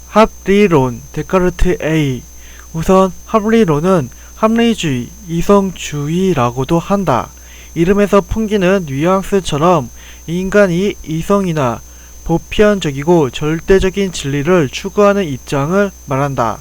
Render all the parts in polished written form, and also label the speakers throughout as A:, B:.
A: 합리론 데카르트 A. 우선 합리론은 합리주의, 이성주의라고도 한다. 이름에서 풍기는 뉘앙스처럼 인간이 이성이나 보편적이고 절대적인 진리를 추구하는 입장을 말한다.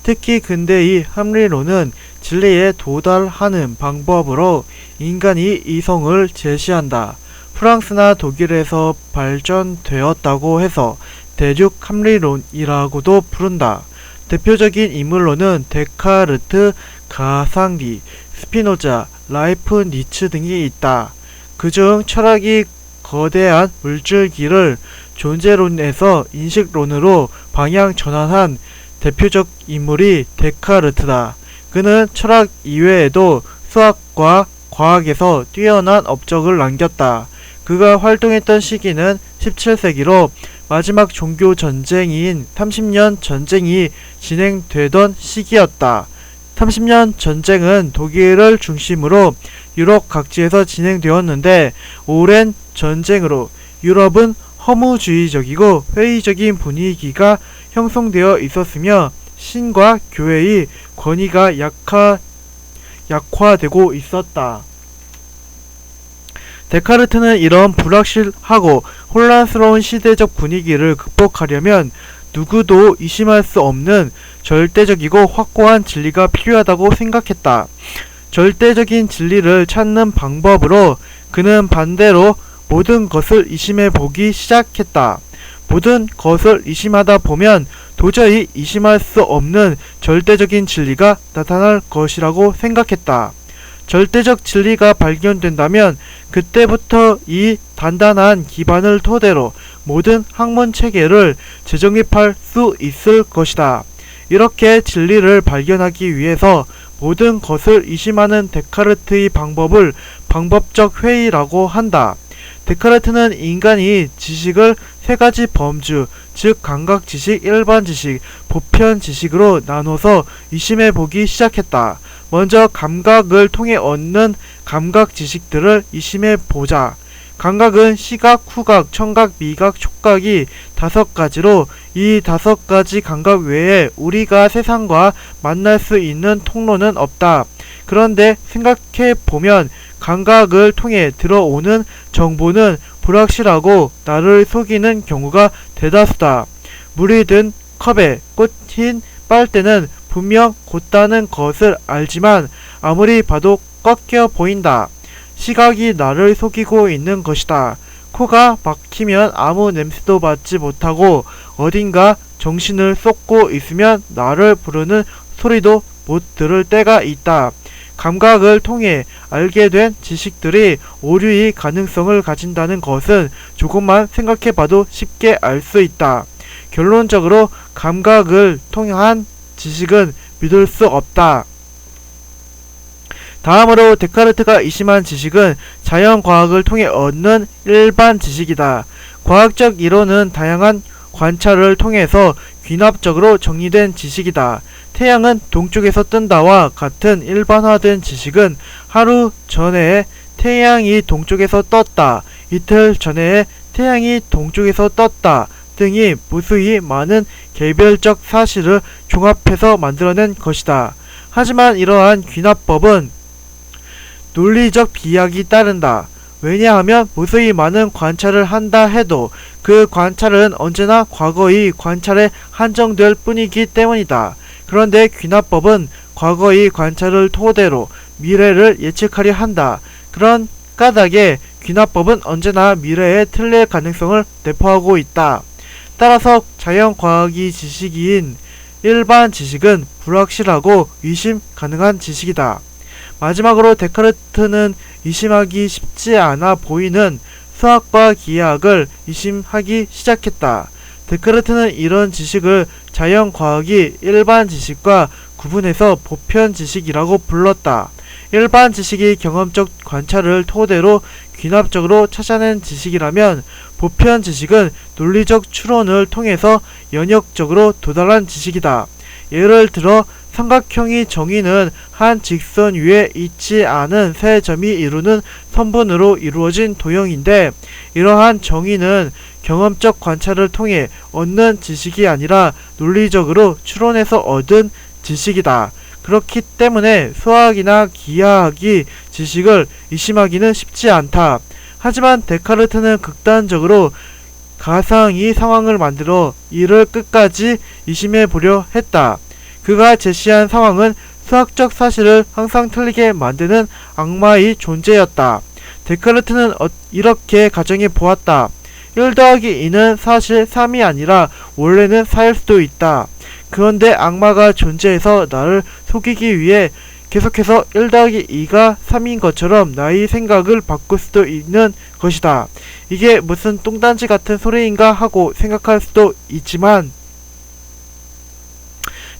A: 특히 근대의 합리론은 진리에 도달하는 방법으로 인간이 이성을 제시한다. 프랑스나 독일에서 발전되었다고 해서 대륙 합리론이라고도 부른다. 대표적인 인물로는 데카르트, 가상리, 스피노자, 라이프니츠 등이 있다. 그중 철학이 거대한 물줄기를 존재론에서 인식론으로 방향 전환한 대표적 인물이 데카르트다. 그는 철학 이외에도 수학과 과학에서 뛰어난 업적을 남겼다. 그가 활동했던 시기는 17세기로 마지막 종교 전쟁인 30년 전쟁이 진행되던 시기였다. 30년 전쟁은 독일을 중심으로 유럽 각지에서 진행되었는데 오랜 전쟁으로 유럽은 허무주의적이고 회의적인 분위기가 형성되어 있었으며 신과 교회의 권위가 약화되고 있었다. 데카르트는 이런 불확실하고 혼란스러운 시대적 분위기를 극복하려면 누구도 의심할 수 없는 절대적이고 확고한 진리가 필요하다고 생각했다. 절대적인 진리를 찾는 방법으로 그는 반대로 모든 것을 의심해 보기 시작했다. 모든 것을 의심하다 보면 도저히 의심할 수 없는 절대적인 진리가 나타날 것이라고 생각했다. 절대적 진리가 발견된다면 그때부터 이 단단한 기반을 토대로 모든 학문 체계를 재정립할 수 있을 것이다. 이렇게 진리를 발견하기 위해서 모든 것을 의심하는 데카르트의 방법을 방법적 회의라고 한다. 데카르트는 인간이 지식을 세 가지 범주, 즉 감각지식, 일반지식, 보편지식으로 나눠서 의심해 보기 시작했다. 먼저 감각을 통해 얻는 감각지식들을 의심해 보자. 감각은 시각, 후각, 청각, 미각, 촉각이 5가지로 이 5가지 감각 외에 우리가 세상과 만날 수 있는 통로는 없다. 그런데 생각해 보면 감각을 통해 들어오는 정보는 불확실하고 나를 속이는 경우가 대다수다. 물이 든 컵에 꽂힌 빨대는 분명 곧다는 것을 알지만 아무리 봐도 꺾여 보인다. 시각이 나를 속이고 있는 것이다. 코가 막히면 아무 냄새도 맡지 못하고 어딘가 정신을 쏟고 있으면 나를 부르는 소리도 못 들을 때가 있다. 감각을 통해 알게 된 지식들이 오류의 가능성을 가진다는 것은 조금만 생각해봐도 쉽게 알 수 있다. 결론적으로 감각을 통한 지식은 믿을 수 없다. 다음으로 데카르트가 의심한 지식은 자연과학을 통해 얻는 일반 지식이다. 과학적 이론은 다양한 관찰을 통해서 귀납적으로 정리된 지식이다. 태양은 동쪽에서 뜬다와 같은 일반화된 지식은 하루 전에 태양이 동쪽에서 떴다, 이틀 전에 태양이 동쪽에서 떴다 등이 무수히 많은 개별적 사실을 종합해서 만들어낸 것이다. 하지만 이러한 귀납법은 논리적 비약이 따른다. 왜냐하면 무수히 많은 관찰을 한다 해도 그 관찰은 언제나 과거의 관찰에 한정될 뿐이기 때문이다. 그런데 귀납법은 과거의 관찰을 토대로 미래를 예측하려 한다. 그런 까닭에 귀납법은 언제나 미래에 틀릴 가능성을 내포하고 있다. 따라서 자연과학이 지식인 일반 지식은 불확실하고 의심 가능한 지식이다. 마지막으로 데카르트는 의심하기 쉽지 않아 보이는 수학과 기하학을 의심하기 시작했다. 데카르트는 이런 지식을 자연과학이 일반 지식과 구분해서 보편지식이라고 불렀다. 일반 지식이 경험적 관찰을 토대로 귀납적으로 찾아낸 지식이라면 보편지식은 논리적 추론을 통해서 연역적으로 도달한 지식이다. 예를 들어 삼각형의 정의는 한 직선 위에 있지 않은 세 점이 이루는 선분으로 이루어진 도형인데 이러한 정의는 경험적 관찰을 통해 얻는 지식이 아니라 논리적으로 추론해서 얻은 지식이다. 그렇기 때문에 수학이나 기하학이 지식을 의심하기는 쉽지 않다. 하지만 데카르트는 극단적으로 가상의 상황을 만들어 이를 끝까지 의심해 보려 했다. 그가 제시한 상황은 수학적 사실을 항상 틀리게 만드는 악마의 존재였다. 데카르트는 이렇게 가정해 보았다. 1 더하기 2는 사실 3이 아니라 원래는 4일 수도 있다. 그런데 악마가 존재해서 나를 속이기 위해 계속해서 1 더하기 2가 3인 것처럼 나의 생각을 바꿀 수도 있는 것이다. 이게 무슨 똥단지 같은 소리인가 하고 생각할 수도 있지만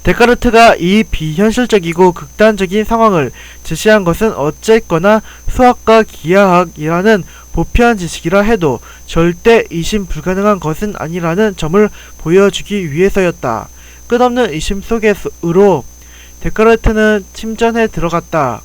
A: 데카르트가 이 비현실적이고 극단적인 상황을 제시한 것은 어쨌거나 수학과 기하학이라는 보편 지식이라 해도 절대 의심 불가능한 것은 아니라는 점을 보여주기 위해서였다. 끝없는 의심 속으로 데카르트는 침전해 들어갔다.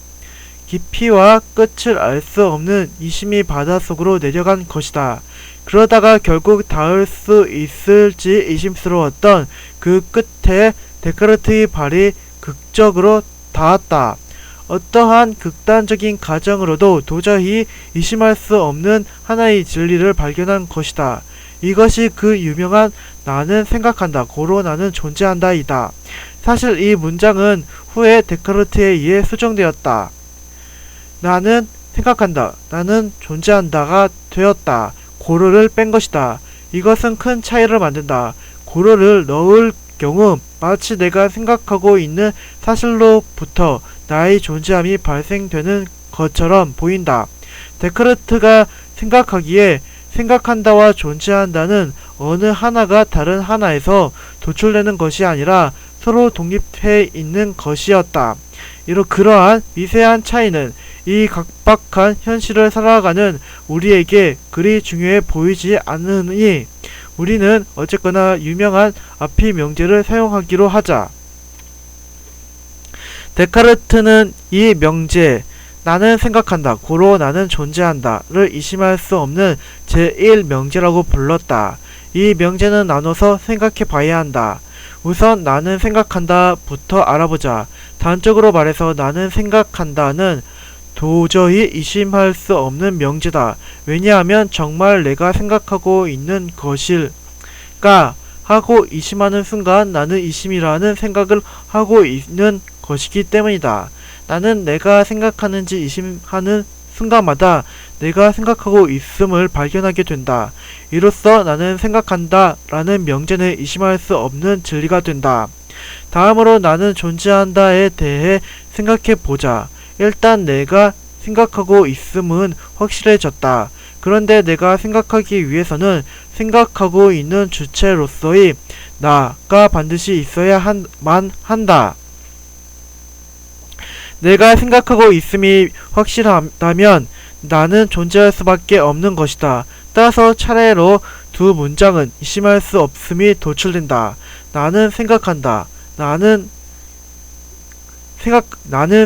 A: 깊이와 끝을 알 수 없는 의심이 바닷속으로 내려간 것이다. 그러다가 결국 닿을 수 있을지 의심스러웠던 그 끝에 데카르트의 발이 극적으로 닿았다. 어떠한 극단적인 가정으로도 도저히 의심할 수 없는 하나의 진리를 발견한 것이다. 이것이 그 유명한 나는 생각한다, 고로 나는 존재한다 이다. 사실 이 문장은 후에 데카르트에 의해 수정되었다. 나는 생각한다, 나는 존재한다가 되었다. 고로를 뺀 것이다. 이것은 큰 차이를 만든다. 고로를 넣을 경우 마치 내가 생각하고 있는 사실로부터 나의 존재함이 발생되는 것처럼 보인다. 데카르트가 생각하기에 생각한다와 존재한다는 어느 하나가 다른 하나에서 도출되는 것이 아니라 서로 독립해 있는 것이었다. 그러한 미세한 차이는 이 각박한 현실을 살아가는 우리에게 그리 중요해 보이지 않으니 우리는 어쨌거나 유명한 앞의 명제를 사용하기로 하자. 데카르트는 이 명제 나는 생각한다, 고로 나는 존재한다를 의심할 수 없는 제1명제라고 불렀다. 이 명제는 나눠서 생각해 봐야 한다. 우선 나는 생각한다 부터 알아보자. 단적으로 말해서 나는 생각한다는 도저히 의심할 수 없는 명제다. 왜냐하면 정말 내가 생각하고 있는 것일까 하고 의심하는 순간 나는 의심이라는 생각을 하고 있는 것이기 때문이다. 나는 내가 생각하는지 의심하는 순간마다 내가 생각하고 있음을 발견하게 된다. 이로써 나는 생각한다 라는 명제는 의심할 수 없는 진리가 된다. 다음으로 나는 존재한다에 대해 생각해 보자. 일단 내가 생각하고 있음은 확실해졌다. 그런데 내가 생각하기 위해서는 생각하고 있는 주체로서의 나가 반드시 있어야만 한다. 내가 생각하고 있음이 확실하다면 나는 존재할 수밖에 없는 것이다. 따라서 차례로 두 문장은 의심할 수 없음이 도출된다. 나는 생각한다. 나는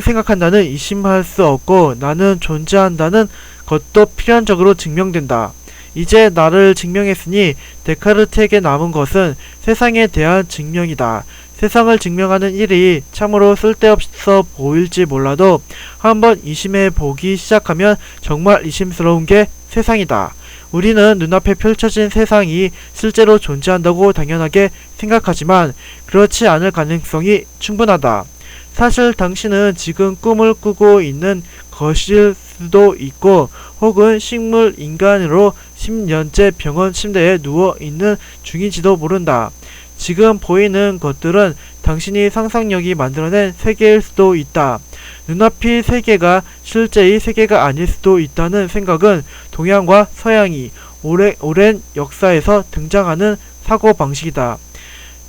A: 생각한다는 의심할 수 없고 나는 존재한다는 것도 필연적으로 증명된다. 이제 나를 증명했으니 데카르트에게 남은 것은 세상에 대한 증명이다. 세상을 증명하는 일이 참으로 쓸데없어 보일지 몰라도 한번 의심해 보기 시작하면 정말 의심스러운 게 세상이다. 우리는 눈앞에 펼쳐진 세상이 실제로 존재한다고 당연하게 생각하지만 그렇지 않을 가능성이 충분하다. 사실 당신은 지금 꿈을 꾸고 있는 것일 수도 있고 혹은 식물 인간으로 10년째 병원 침대에 누워있는 중인지도 모른다. 지금 보이는 것들은 당신이 상상력이 만들어낸 세계일 수도 있다. 눈앞의 세계가 실제의 세계가 아닐 수도 있다는 생각은 동양과 서양이 오랜 역사에서 등장하는 사고방식이다.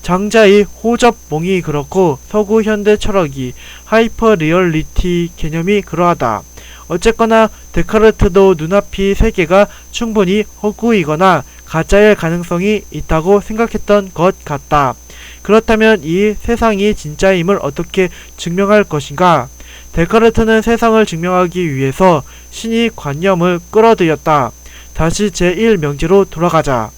A: 장자의 호접몽이 그렇고 서구 현대 철학이 하이퍼 리얼리티 개념이 그러하다. 어쨌거나 데카르트도 눈앞의 세계가 충분히 허구이거나 가짜일 가능성이 있다고 생각했던 것 같다. 그렇다면 이 세상이 진짜임을 어떻게 증명할 것인가? 데카르트는 세상을 증명하기 위해서 신의 관념을 끌어들였다. 다시 제1명제로 돌아가자.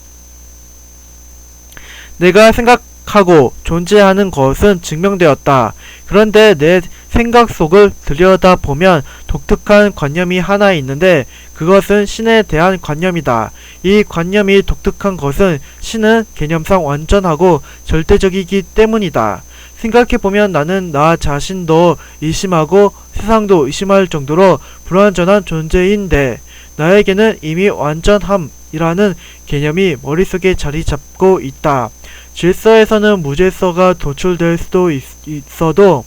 A: 내가 생각하고 존재하는 것은 증명되었다. 그런데 내 생각 속을 들여다보면 독특한 관념이 하나 있는데 그것은 신에 대한 관념이다. 이 관념이 독특한 것은 신은 개념상 완전하고 절대적이기 때문이다. 생각해보면 나는 나 자신도 의심하고 세상도 의심할 정도로 불완전한 존재인데 나에게는 이미 완전함이라는 개념이 머릿속에 자리 잡고 있다. 질서에서는 무질서가 도출될 수도 있어도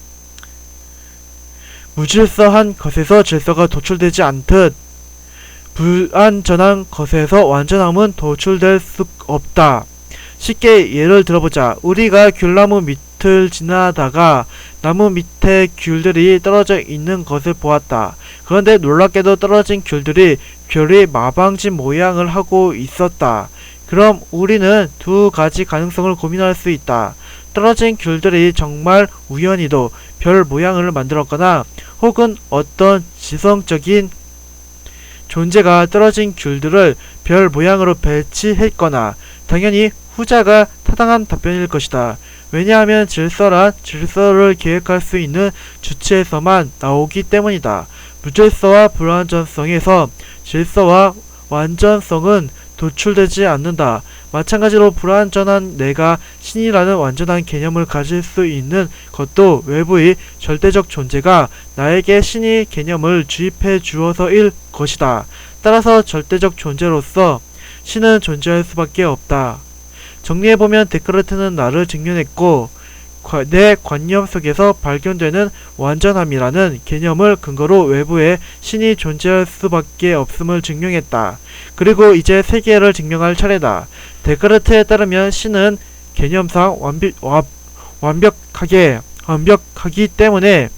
A: 무질서한 것에서 질서가 도출되지 않듯 불완전한 것에서 완전함은 도출될 수 없다. 쉽게 예를 들어보자. 우리가 귤나무 밑을 지나다가 나무 밑에 귤들이 떨어져 있는 것을 보았다. 그런데 놀랍게도 떨어진 귤들이 별이 마방지 모양을 하고 있었다. 그럼 우리는 두 가지 가능성을 고민할 수 있다. 떨어진 귤들이 정말 우연히도 별 모양을 만들었거나 혹은 어떤 지성적인 존재가 떨어진 귤들을 별 모양으로 배치했거나 당연히 후자가 타당한 답변일 것이다. 왜냐하면 질서란 질서를 계획할 수 있는 주체에서만 나오기 때문이다. 무질서와 불완전성에서 질서와 완전성은 도출되지 않는다. 마찬가지로 불완전한 내가 신이라는 완전한 개념을 가질 수 있는 것도 외부의 절대적 존재가 나에게 신의 개념을 주입해 주어서일 것이다. 따라서 절대적 존재로서 신은 존재할 수밖에 없다. 정리해보면 데카르트는 나를 직면했고 내 관념 속에서 발견되는 완전함이라는 개념을 근거로 외부에 신이 존재할 수밖에 없음을 증명했다. 그리고 이제 세계를 증명할 차례다. 데카르트에 따르면 신은 개념상 완벽하기 때문에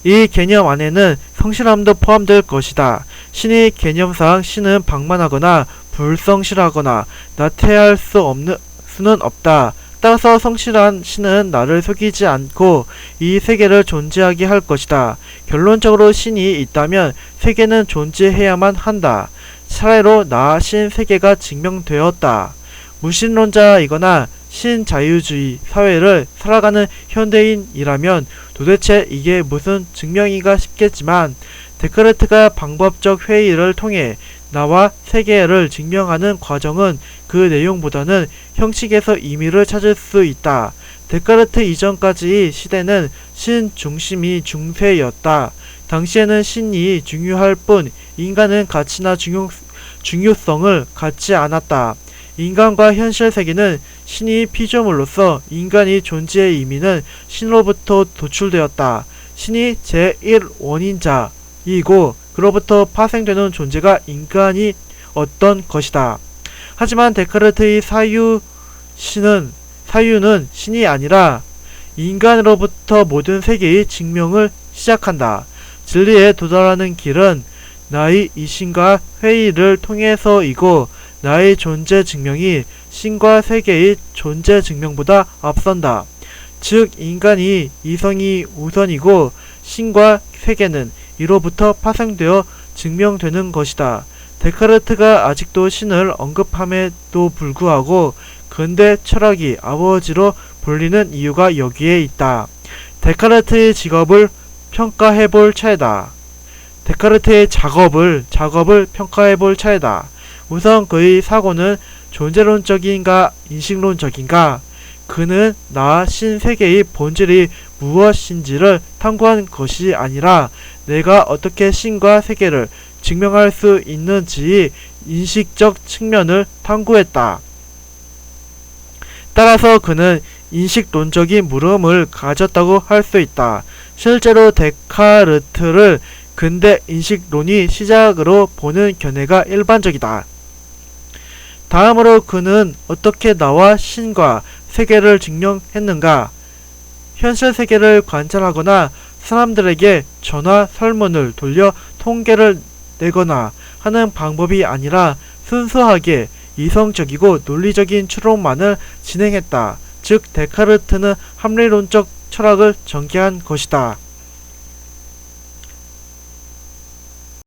A: 이 개념 안에는 성실함도 포함될 것이다. 신의 개념상 신은 방만하거나 불성실하거나 나태할 수는 없다. 따라서 성실한 신은 나를 속이지 않고 이 세계를 존재하게 할 것이다. 결론적으로 신이 있다면 세계는 존재해야만 한다. 차례로 나 신 세계가 증명되었다. 무신론자이거나 신자유주의 사회를 살아가는 현대인이라면 도대체 이게 무슨 증명인가 싶겠지만 데카르트가 방법적 회의를 통해 나와 세계를 증명하는 과정은 그 내용보다는 형식에서 의미를 찾을 수 있다. 데카르트 이전까지의 시대는 신 중심이 중세였다. 당시에는 신이 중요할 뿐 인간은 가치나 중요성을 갖지 않았다. 인간과 현실 세계는 신이 피조물로서 인간이 존재의 의미는 신으로부터 도출되었다. 신이 제1원인자이고 그로부터 파생되는 존재가 인간이 어떤 것이다. 하지만 데카르트의 사유는 신이 아니라 인간으로부터 모든 세계의 증명을 시작한다. 진리에 도달하는 길은 나의 이신과 회의를 통해서이고 나의 존재 증명이 신과 세계의 존재 증명보다 앞선다. 즉 인간이 이성이 우선이고 신과 세계는 이로부터 파생되어 증명되는 것이다. 데카르트가 아직도 신을 언급함에도 불구하고 근대 철학이 아버지로 불리는 이유가 여기에 있다. 데카르트의 직업을 평가해볼 차례다. 데카르트의 작업을 평가해볼 차례다. 우선 그의 사고는 존재론적인가 인식론적인가? 그는 나 신세계의 본질이 무엇인지를 탐구한 것이 아니라 내가 어떻게 신과 세계를 증명할 수 있는지 인식적 측면을 탐구했다. 따라서 그는 인식론적인 물음을 가졌다고 할 수 있다. 실제로 데카르트를 근대 인식론이 시작으로 보는 견해가 일반적이다. 다음으로 그는 어떻게 나와 신과 세계를 증명했는가? 현실 세계를 관찰하거나 사람들에게 전화 설문을 돌려 통계를 내거나 하는 방법이 아니라 순수하게 이성적이고 논리적인 추론만을 진행했다. 즉 데카르트는 합리론적 철학을 전개한 것이다.